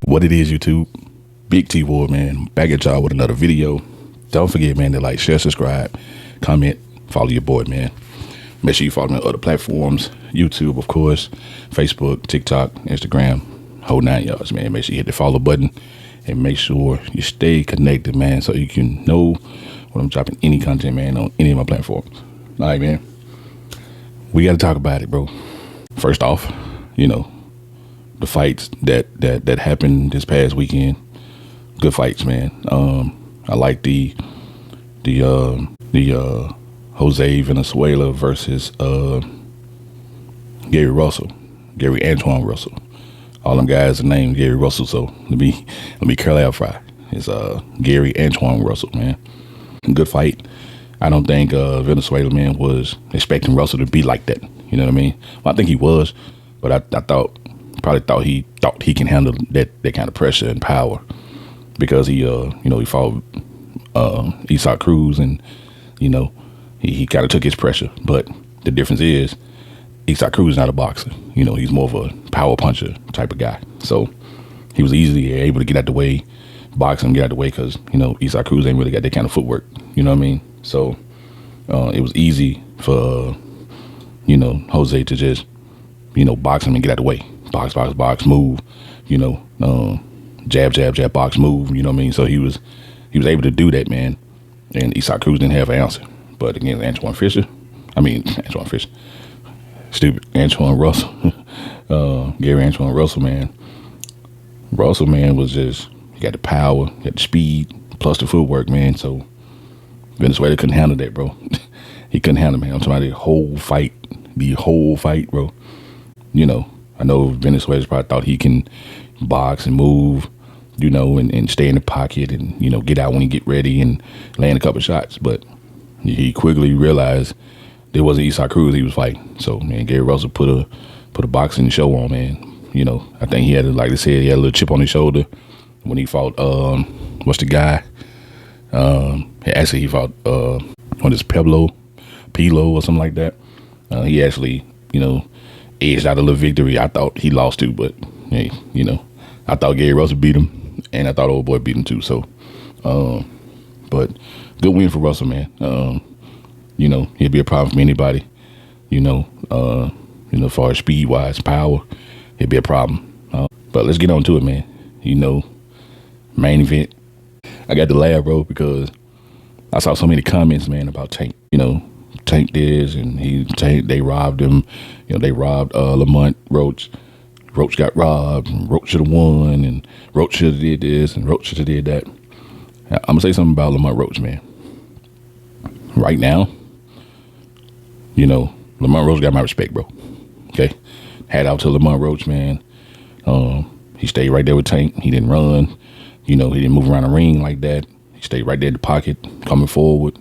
What it is, YouTube? Big T Ward, man. Back at y'all with another video. Don't forget, man, to like, share, subscribe, comment, follow your boy, man. Make sure you follow me on other platforms. YouTube, of course, Facebook, TikTok, Instagram, whole 9 yards, man. Make sure you hit the follow button and make sure you stay connected, man, so you can know when I'm dropping any content, man, on any of my platforms. All right, man. We got to talk about it, bro. First off, the fights that happened this past weekend. Good fights, man. I like the Jose Venezuela versus Gary Antoine Russell. All them guys are named Gary Russell, so let me clarify. It's Gary Antoine Russell, man. Good fight. I don't think Venezuela, man, was expecting Russell to be like that. You know what I mean? Well, I think he was, but I thought he can handle that kind of pressure and power because he fought Isaac Cruz, and he kind of took his pressure. But the difference is Isaac Cruz is not a boxer. He's more of a power puncher type of guy. So he was easily able to get out the way, box him, get out the way, because Isaac Cruz ain't really got that kind of footwork. You know what I mean? So it was easy for Jose to just box him and get out the way. Box, move, jab, box, move, you know what I mean? So he was able to do that, man. And Isaac Cruz didn't have an answer. But against Antoine Russell, Gary Antoine Russell, man. Russell, man, was just, he got the power, he got the speed, plus the footwork, man. So Venezuela couldn't handle that, bro. He couldn't handle it, man. I'm talking about the whole fight, bro. I know Venezuela probably thought he can box and move, and stay in the pocket and, get out when he get ready and land a couple shots. But he quickly realized there wasn't Isaac Cruz he was fighting. So, man, Gary Russell put a boxing show on, man. I think he had, like they said, he had a little chip on his shoulder when he fought, what's the guy? Actually, he fought, what is Pilo or something like that. He actually, edged out a little victory. I thought he lost too, but hey, I thought Gary Russell beat him, and I thought old boy beat him too. So, but good win for Russell, man. He'll be a problem for anybody. As far as speed wise, power, he'll be a problem. But let's get on to it, man. Main event. I got to laugh, bro, because I saw so many comments, man, about Tank. Tank this, and they robbed him. They robbed Lamont, Roach. Roach got robbed, and Roach should have won, and Roach should have did this, and Roach should have did that. I'm gonna say something about Lamont Roach, man. Right now, Lamont Roach got my respect, bro. Okay, hat out to Lamont Roach, man. He stayed right there with Tank. He didn't run. He didn't move around the ring like that. He stayed right there in the pocket, coming forward.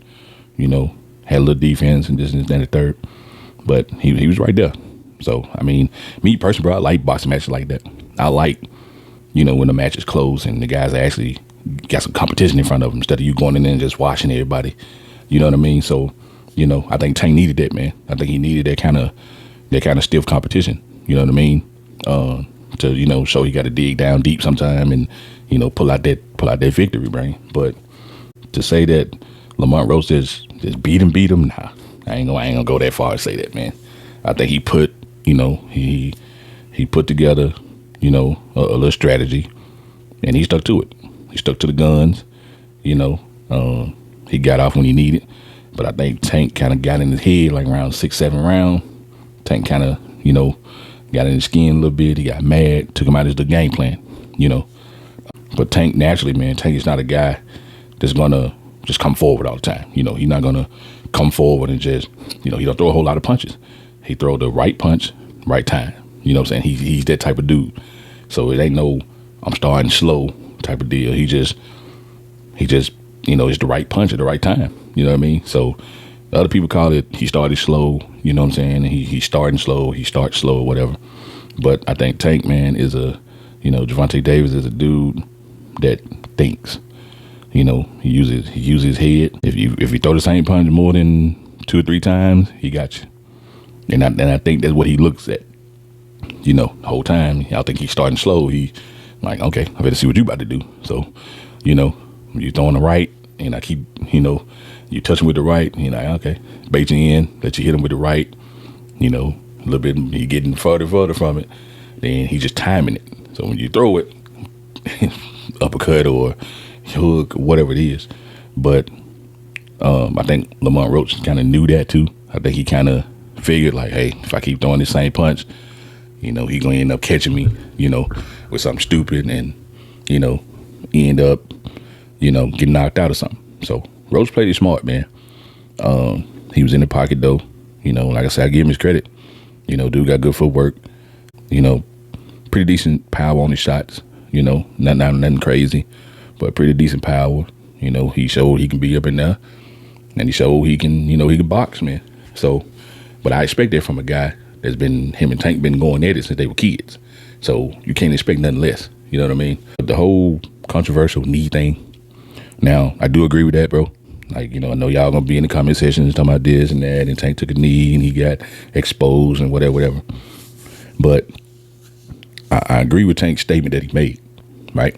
Had a little defense and this and that and the third, but he was right there. So, I mean, me personally, bro, I like boxing matches like that. I like, when the match is close and the guys actually got some competition in front of them instead of you going in there and just watching everybody. You know what I mean? So, I think Tank needed that, man. I think he needed that kind of stiff competition. You know what I mean? To show he got to dig down deep sometime and pull out that victory, brain. But to say that Lamont Roach just beat him, nah. I ain't gonna go that far and say that, man. I think he put, he put together, a little strategy, and he stuck to it. He stuck to the guns, he got off when he needed. But I think Tank kind of got in his head like around 6-7 round. Tank kind of, got in his skin a little bit. He got mad, took him out of the game plan, But Tank, naturally, man, Tank is not a guy that's gonna just come forward all the time. He's not gonna come forward and just, he don't throw a whole lot of punches. He throw the right punch, right time. You know what I'm saying? He's that type of dude. So it ain't no I'm starting slow type of deal. He just it's the right punch at the right time. You know what I mean? So other people call it he started slow. You know what I'm saying? And he's starting slow. He starts slow or whatever. But I think Tank, man, is Gervonta Davis is a dude that thinks. He uses his head. If you throw the same punch more than 2 or 3 times, he got you. And I think that's what he looks at. The whole time. I think he's starting slow. He Like, okay, I better see what you about to do. So, you know, you throwing the right, and I keep, you touch him with the right, okay, bait you in, let you hit him with the right, a little bit, you getting further from it. Then he just timing it. So when you throw it, uppercut or hook, whatever it is. But I think Lamont Roach kind of knew that too. I think he kind of figured like, hey, if I keep throwing this same punch, he gonna end up catching me, with something stupid and, end up, getting knocked out or something. So Roach played it smart, man. He was in the pocket though. Like I said, I give him his credit. Dude got good footwork. Pretty decent power on his shots. Nothing crazy, but pretty decent power. He showed he can be up in there, and he showed he can, he can box, man. So, but I expect that from a guy that's been, him and Tank been going at it since they were kids. So you can't expect nothing less. You know what I mean? But the whole controversial knee thing. Now, I do agree with that, bro. Like, I know y'all gonna be in the comment sections talking about this and that, and Tank took a knee and he got exposed and whatever. But I agree with Tank's statement that he made, right?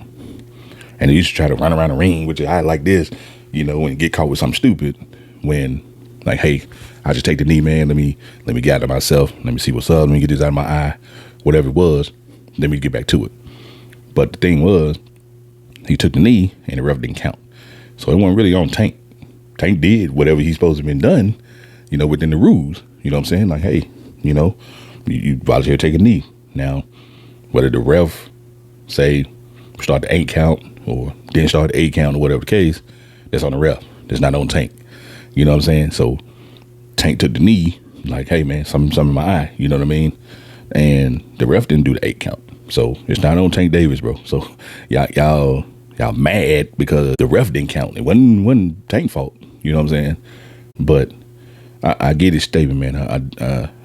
And he used to try to run around the ring with your eye like this, and get caught with something stupid when, like, hey, I just take the knee, man. Let me get out of myself. Let me see what's up. Let me get this out of my eye, whatever it was. Let me get back to it. But the thing was, he took the knee and the ref didn't count. So it wasn't really on Tank. Tank did whatever he's supposed to have been done, within the rules. You know what I'm saying? Like, hey, you volunteer to take a knee. Now, whether the ref say start the 8 count or didn't start the 8 count or whatever the case, that's on the ref. That's not on Tank. You know what I'm saying? So Tank took the knee, like, hey, man, something in my eye. You know what I mean? And the ref didn't do the 8 count. So it's not on Tank Davis, bro. So y'all mad because the ref didn't count. It wasn't Tank's fault. You know what I'm saying? But I get his statement, man.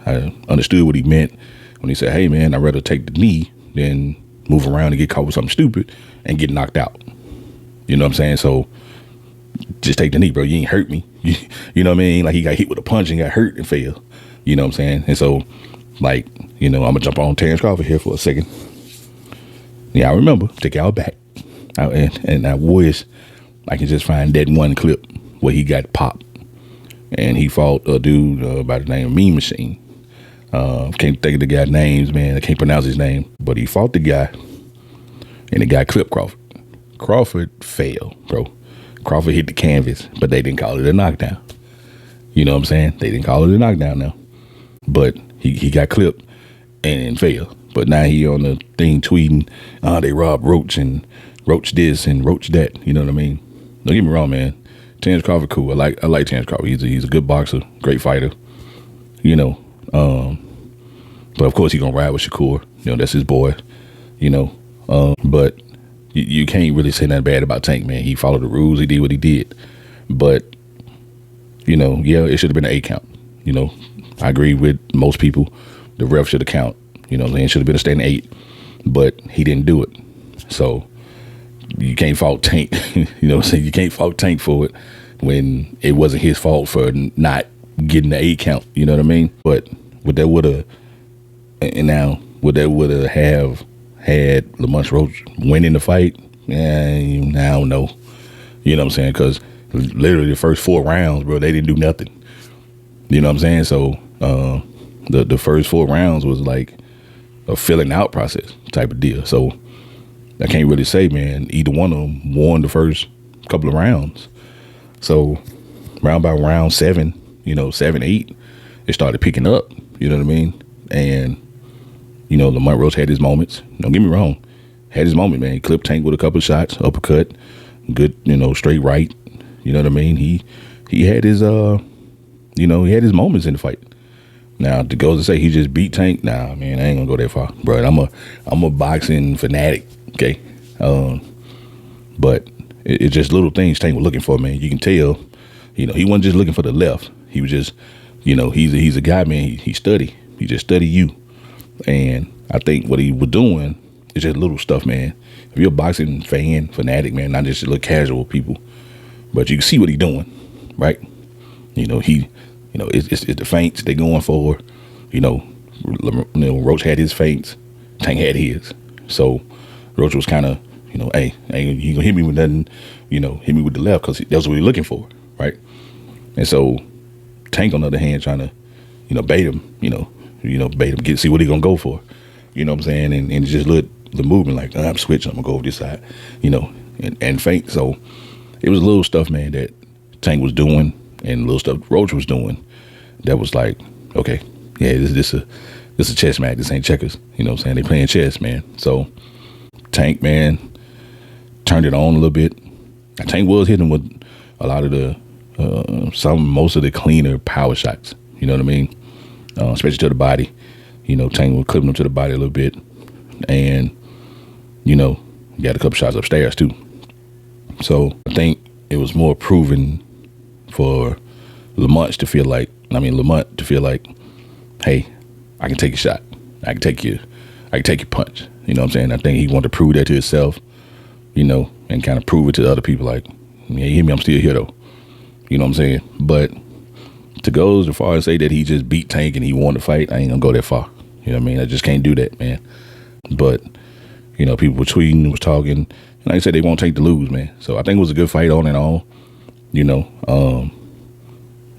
I understood what he meant when he said, hey, man, I'd rather take the knee than move around and get caught with something stupid and get knocked out. You know what I'm saying? So just take the knee, bro. You ain't hurt me. You know what I mean? Like, he got hit with a punch and got hurt and fell. You know what I'm saying? And so, like, I'm going to jump on Terrence Crawford here for a second. Yeah, I remember. Take y'all back. And I wish I can just find that one clip where he got popped. And he fought a dude by the name of Mean Machine. Can't think of the guy's names, man. I can't pronounce his name. But he fought the guy, and the guy clipped Crawford. Crawford fell, bro. Crawford hit the canvas, but they didn't call it a knockdown. You know what I'm saying? They didn't call it a knockdown now. But he got clipped and fell. But now he on the thing tweeting, they robbed Roach and Roach this and Roach that. You know what I mean? Don't get me wrong, man. Terrence Crawford cool. I like Terrence Crawford. He's a good boxer, great fighter. But of course he gonna ride with Shakur. That's his boy. But you can't really say nothing bad about Tank, man. He followed the rules. He did what he did. But yeah, it should have been an 8 count. I agree with most people. The ref should have count. It should have been a standing 8, but he didn't do it. So you can't fault Tank. You know what I'm saying? You can't fault Tank for it when it wasn't his fault for not getting the 8 count. You know what I mean? But would that have had Lamont Roach winning the fight? I don't know. You know what I'm saying? Because literally the first 4 rounds, bro, they didn't do nothing. You know what I'm saying? So the first 4 rounds was like a filling out process type of deal. So I can't really say, man, either one of them won the first couple of rounds. So round by round 7, 7, 8, it started picking up. You know what I mean? And Lamont Roach had his moments. Don't get me wrong, had his moment, man. He clipped Tank with a couple of shots, uppercut, good, straight right. You know what I mean? He had his he had his moments in the fight. Now to go to say he just beat Tank, nah, man, I ain't gonna go that far, bro. I'm a boxing fanatic, okay. But it's just little things Tank was looking for, man. You can tell, he wasn't just looking for the left. He was just, he's a guy, man. He just study you. And I think what he was doing is just little stuff, man. If you're a boxing fanatic, man, not just little casual people, but you can see what he's doing, right? It's the feints they going for. Roach had his feints, Tank had his. So Roach was kind of, hey, ain't you gonna hit me with nothing, hit me with the left, because that's what we are looking for, right? And so Tank, on the other hand, trying to, bait him, bait him, see what he gonna go for, you know what I'm saying? And just look the movement like, I'm switching, I'm gonna go over this side, and feint. So it was little stuff, man, that Tank was doing and little stuff Roach was doing that was like, okay, yeah, this a chess match. This ain't checkers. You know what I'm saying? They playing chess, man. So Tank, man, turned it on a little bit. Tank was hitting with a lot of the most of the cleaner power shots. You know what I mean? Especially to the body. Tank was clipping them to the body a little bit, and got a couple shots upstairs too. So I think it was more proven for Lamont to feel like, hey, I can take a shot. I can take your punch. You know what I'm saying? I think he wanted to prove that to himself, and kind of prove it to the other people like, yeah, you hear me, I'm still here though. You know what I'm saying? But to go as far as say that he just beat Tank and he won the fight, I ain't gonna go that far. You know what I mean? I just can't do that, man. But, people were tweeting, was talking, and like I said, they won't take the lose, man. So I think it was a good fight on and on.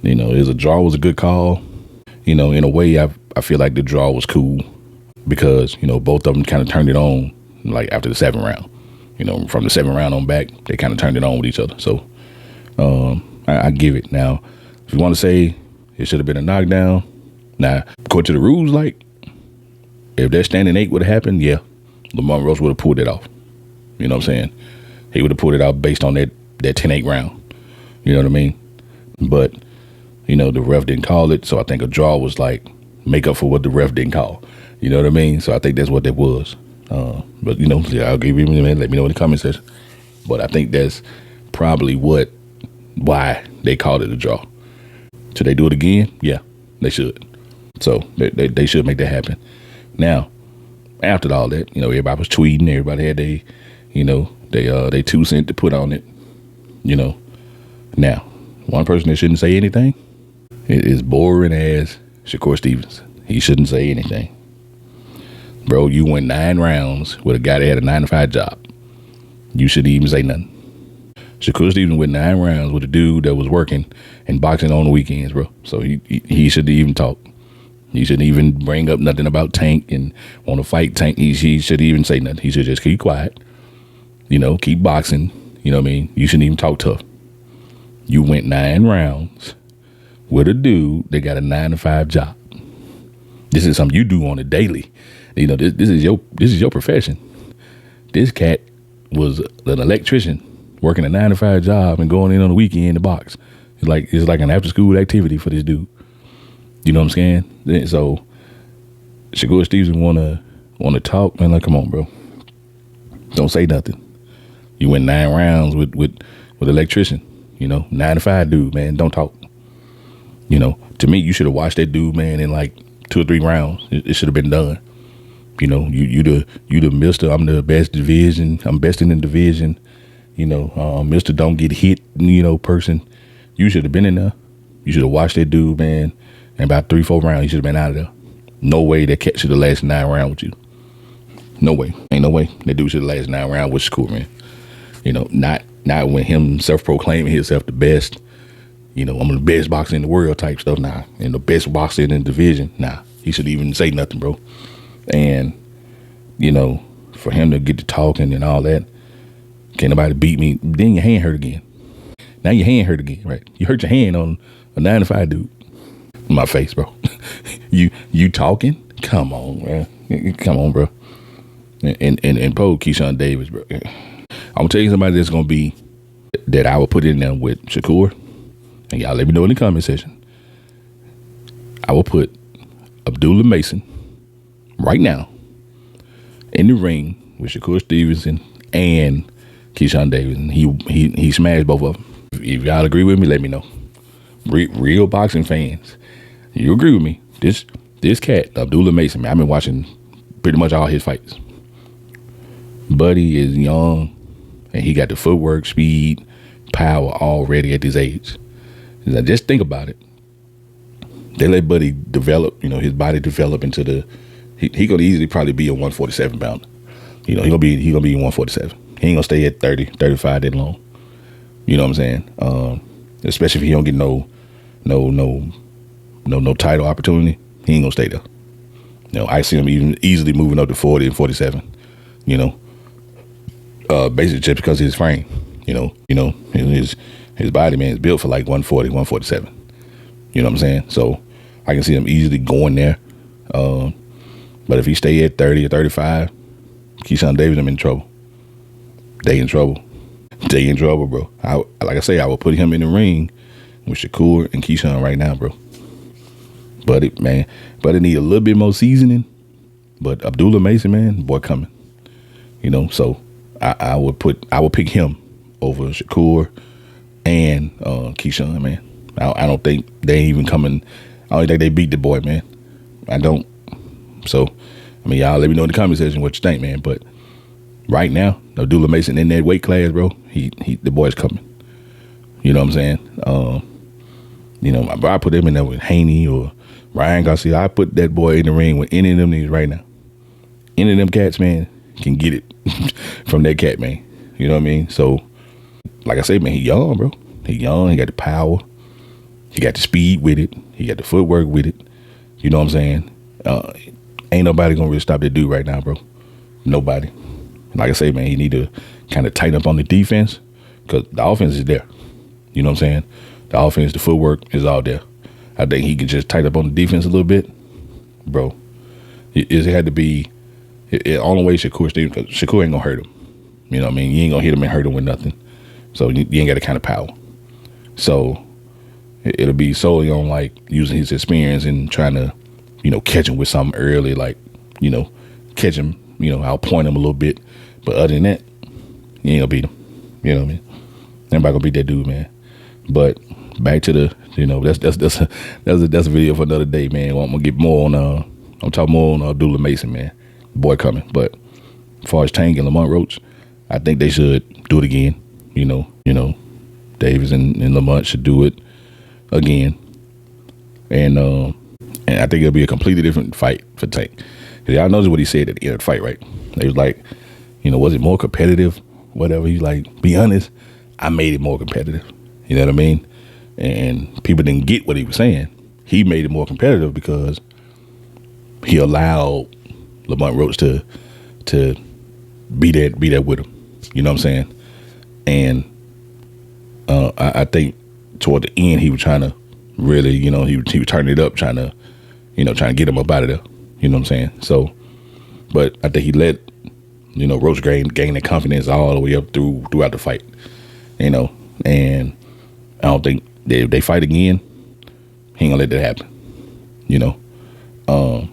A draw was a good call. In a way, I feel like the draw was cool because, both of them kind of turned it on like after the 7th round. From the 7th round on back, they kind of turned it on with each other. So I give it. Now, if you want to say it should have been a knockdown, now, according to the rules, like, if that standing 8 would have happened, yeah, Lamont Roach would have pulled it off. You know what I'm saying? He would have pulled it off based on that 10-8 round. You know what I mean? But, the ref didn't call it, so I think a draw was like make up for what the ref didn't call. You know what I mean? So I think that's what that was. But, I'll give you a minute, let me know in the comment section. But I think that's probably why they called it a draw. Should they do it again? Yeah, they should. So they should make that happen. Now, after all that, everybody was tweeting, everybody had they 2 cents to put on it. Now, one person that shouldn't say anything is boring as Shakur Stevens. He shouldn't say anything. Bro, you went 9 rounds with a guy that had a 9-to-5 job. You shouldn't even say nothing. Shakur Stevens went 9 rounds with a dude that was working and boxing on the weekends, bro. So he shouldn't even talk. He shouldn't even bring up nothing about Tank and want to fight Tank. He shouldn't even say nothing. He should just keep quiet. Keep boxing. You know what I mean? You shouldn't even talk tough. You went 9 rounds with a dude that got a 9-to-5 job. This is something you do on a daily. This is your profession. This cat was an electrician working a 9-to-5 job and going in on the weekend to box. It's like an after school activity for this dude. You know what I'm saying? So Shakur Stevens wanna talk, man. Like, come on, bro. Don't say nothing. You went 9 rounds with electrician. 9-to-5 dude, man. Don't talk. To me, you should have watched that dude, man, in like 2 or 3 rounds. It should have been done. You the Mister. I'm the best division. I'm best in the division. Mister Don't Get Hit. Person. You should have been in there. You should have watched that dude, man. And about 3-4 rounds, you should have been out of there. No way that cat should have lasted 9 rounds with you. No way. Ain't no way. That dude should have lasted 9 rounds with Shakur, man. Not when him self-proclaiming himself the best. I'm the best boxer in the world type stuff. Nah. And the best boxer in the division. Nah. He should even say nothing, bro. And, for him to get to talking and all that, can't nobody beat me. Then your hand hurt again. Now your hand hurt again, right? You hurt your hand on a 9-to-5 dude. My face, bro. you talking? Come on, man. Come on, bro. And Poe Keyshawn Davis, bro. I'm gonna tell you somebody that's gonna be that I would put in there with Shakur. And y'all let me know in the comment section. I will put Abdullah Mason right now in the ring with Shakur Stevenson and Keyshawn Davis. And he smashed both of them. If y'all agree with me, let me know. Real boxing fans, you agree with me. This cat, Abdullah Mason, man, I've been watching pretty much all his fights. Buddy is young, and he got the footwork, speed, power already at this age. Now, just think about it. They let Buddy develop, his body develop into he could easily probably be a 147 pounder. You know, he gonna be 147. He ain't gonna stay at 30, 35 that long. You know what I'm saying? Especially if he don't get no title opportunity, he ain't gonna stay there. You know, I see him even easily moving up to 40 and 47. You know, basically just because of his frame. You know, his body, man, is built for like 140, 147. You know what I'm saying? So I can see him easily going there. But if he stay at 30 or 35, Keyshawn Davis, I'm in trouble. They in trouble. They in trouble, bro. Like I say, I would put him in the ring with Shakur and Keyshawn right now, bro. But it need a little bit more seasoning. But Abdullah Mason, man, boy, coming. You know, so I would pick him over Shakur and Keyshawn, man. I don't think they even coming. I don't think they beat the boy, man. I don't. So, I mean, y'all let me know in the comment section what you think, man. But right now, Abdullah Mason in that weight class, bro, the boy's coming. You know what I'm saying? You know, I put him in there with Haney or Ryan Garcia. I put that boy in the ring with any of them niggas right now. Any of them cats, man, can get it from that cat, man. You know what I mean? So, like I say, man, he young, bro. He young. He got the power. He got the speed with it. He got the footwork with it. You know what I'm saying? Ain't nobody gonna really stop that dude right now, bro. Nobody. Like I say, man, he need to kind of tighten up on the defense because the offense is there. You know what I'm saying? The offense, the footwork is all there. I think he could just tighten up on the defense a little bit, bro. It had to be the only way Shakur ain't gonna hurt him. You know what I mean? You ain't gonna hit him and hurt him with nothing. So you ain't got the kind of power. So it'll be solely on like using his experience and trying to, you know, catch him with something early, like, you know, catch him, you know, I'll point him a little bit. But other than that, you ain't gonna beat him. You know what I mean? Everybody gonna beat that dude, man. But back to the, you know, that's a video for another day, man. I'm gonna get more on I'm talking more on Abdullah Mason, man. Boy coming. But as far as Tank and Lamont Roach, I think they should do it again. You know, Davis and Lamont should do it again. And I think it'll be a completely different fight for Tank. Cause y'all notice what he said at the end of the fight, right? He was like, you know, was it more competitive? Whatever. He's like, be honest, I made it more competitive. You know what I mean? And people didn't get what he was saying. He made it more competitive because he allowed Lamont Roach to be there with him. You know what I'm saying? And I think toward the end he was trying to really, you know, he was turning it up, trying to get him up out of there. You know what I'm saying? So, but I think he let, you know, Roach gain the confidence all the way up throughout the fight. You know, and I don't think if they fight again, he ain't gonna let that happen. You know, he ain't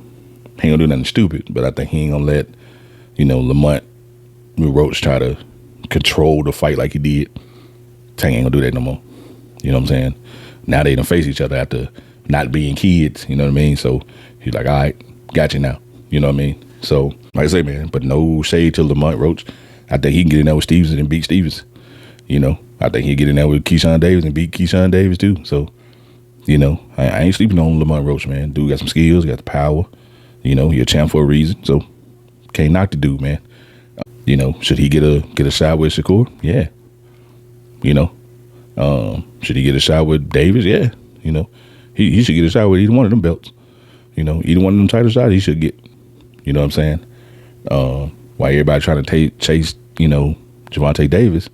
gonna do nothing stupid, but I think he ain't gonna let, you know, Lamont Roach try to control the fight like he did. Tank ain't gonna do that no more. You know what I'm saying? Now they done face each other after not being kids. You know what I mean? So he's like, all right, got you now. You know what I mean? So like I say, man, but no shade to Lamont Roach. I think he can get in there with Stevenson and beat Stevens. You know, I think he'll get in there with Keyshawn Davis and beat Keyshawn Davis too. So, you know, I ain't sleeping on Lamont Roach, man. Dude got some skills, got the power. You know, he a champ for a reason. So can't knock the dude, man. You know, should he get a shot with Shakur? Yeah. You know, should he get a shot with Davis? Yeah. You know, he should get a shot with either one of them belts. You know, either one of them title shots he should get. You know what I'm saying? While everybody trying to chase, you know, Gervonta Davis,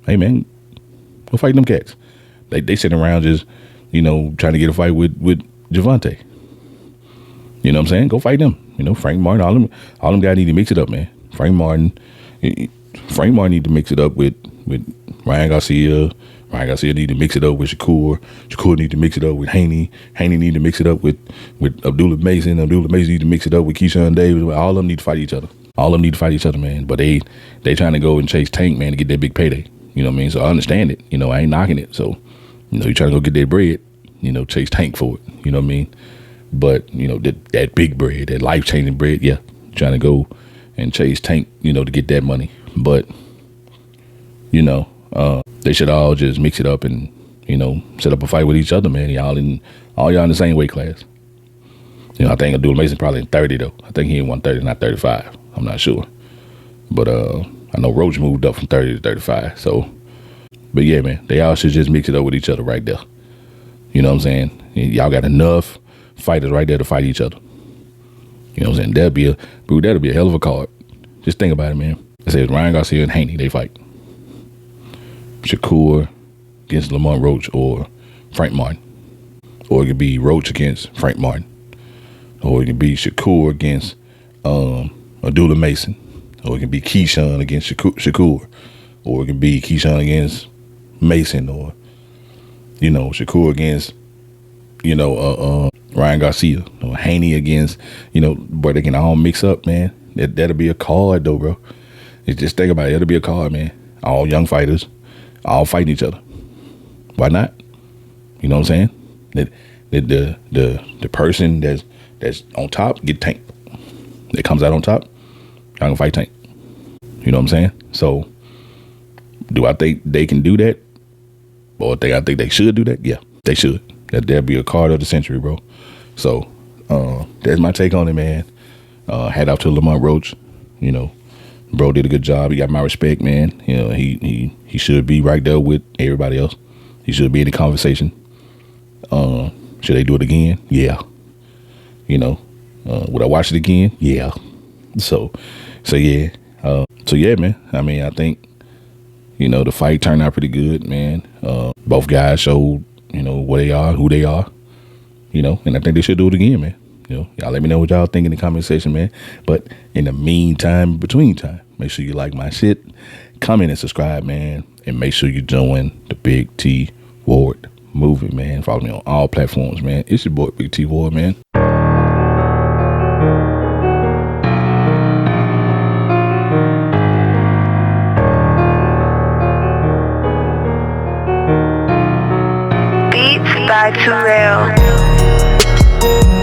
hey man, go fight them cats. They sitting around just, you know, trying to get a fight with Gervonta. You know what I'm saying? Go fight them. You know, Frank Martin, all them guys need to mix it up, man. Frank Martin need to mix it up with Ryan Garcia. Ryan Garcia need to mix it up with Shakur. Shakur need to mix it up with Haney. Haney need to mix it up with Abdullah Mason. Abdullah Mason need to mix it up with Keyshawn Davis. All of them need to fight each other. All of them need to fight each other, man. But they trying to go and chase Tank, man, to get that big payday. You know what I mean? So I understand it. You know, I ain't knocking it. So, you know, you trying to go get that bread, you know, chase Tank for it. You know what I mean? But, you know, that big bread, that life-changing bread, yeah, trying to go and chase Tank, you know, to get that money. But, you know, they should all just mix it up and, you know, set up a fight with each other, man. All y'all in the same weight class. You know, I think Abdullah Mason probably in 30, though. I think he in 130, not 35. I'm not sure. But I know Roach moved up from 30 to 35. So, but yeah, man, they all should just mix it up with each other right there. You know what I'm saying? And y'all got enough fighters right there to fight each other. You know what I'm saying? That'll be a hell of a card. Just think about it, man. It says Ryan Garcia and Haney, they fight. Shakur against Lamont Roach or Frank Martin. Or it could be Roach against Frank Martin. Or it could be Shakur against Abdullah Mason. Or it could be Keyshawn against Shakur. Or it could be Keyshawn against Mason. Or, you know, Shakur against, you know, Ryan Garcia. Or Haney against, you know, but they can all mix up, man. That'll be a card, though, bro. Just think about it. It'll be a card, man. All young fighters, all fighting each other. Why not? You know what I'm saying? The person that's on top get Tank. That comes out on top, y'all can fight Tank. You know what I'm saying? So, do I think they can do that? Or I think they should do that? Yeah, they should. That'll be a card of the century, bro. So, that's my take on it, man. Hat out to Lamont Roach. You know, bro did a good job. He got my respect, man. You know, he should be right there with everybody else. He should be in the conversation. Should they do it again? Yeah. You know, would I watch it again? Yeah. So yeah. So yeah, man. I mean, I think, you know, the fight turned out pretty good, man. Both guys showed, you know, what they are, who they are, you know, and I think they should do it again, man. You know, y'all let me know what y'all think in the comment section, man. But in the meantime, between time, make sure you like my shit, comment and subscribe, man. And make sure you join the Big T Ward movement, man. Follow me on all platforms, man. It's your boy, Big T Ward, man. Beats by Too Real.